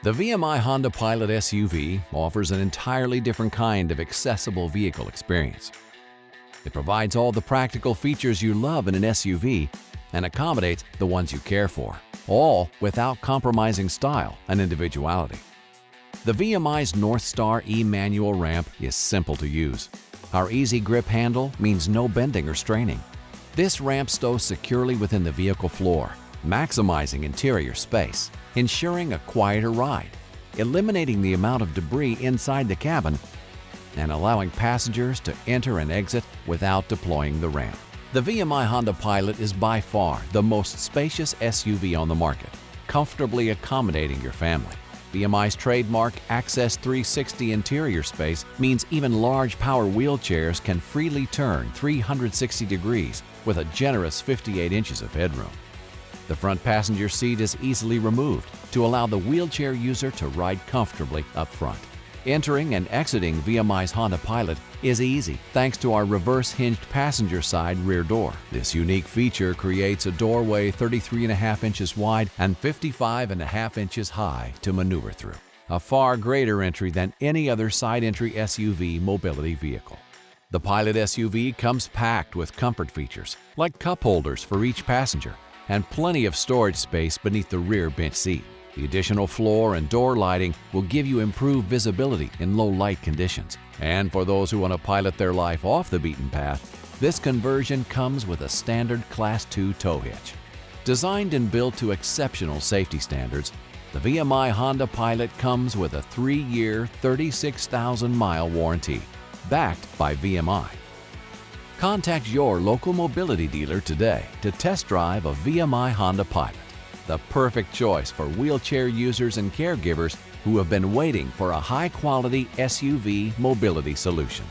The VMI Honda Pilot SUV offers an entirely different kind of accessible vehicle experience. It provides all the practical features you love in an SUV and accommodates the ones you care for, all without compromising style and individuality. The VMI's Northstar e-manual ramp is simple to use. Our easy grip handle means no bending or straining. This ramp stows securely within the vehicle floor, maximizing interior space, ensuring a quieter ride, eliminating the amount of debris inside the cabin, and allowing passengers to enter and exit without deploying the ramp. The VMI Honda Pilot is by far the most spacious SUV on the market, comfortably accommodating your family. VMI's trademark Access 360 interior space means even large power wheelchairs can freely turn 360 degrees with a generous 58 inches of headroom. The front passenger seat is easily removed to allow the wheelchair user to ride comfortably up front. Entering and exiting VMI's Honda Pilot is easy thanks to our reverse hinged passenger side rear door. This unique feature creates a doorway 33.5 inches wide and 55.5 inches high to maneuver through, a far greater entry than any other side entry SUV mobility vehicle. The Pilot SUV comes packed with comfort features like cup holders for each passenger and plenty of storage space beneath the rear bench seat. The additional floor and door lighting will give you improved visibility in low light conditions. And for those who want to pilot their life off the beaten path, this conversion comes with a standard Class 2 tow hitch. Designed and built to exceptional safety standards, the VMI Honda Pilot comes with a 3-year, 36,000-mile warranty, backed by VMI. Contact your local mobility dealer today to test drive a VMI Honda Pilot, the perfect choice for wheelchair users and caregivers who have been waiting for a high-quality SUV mobility solution.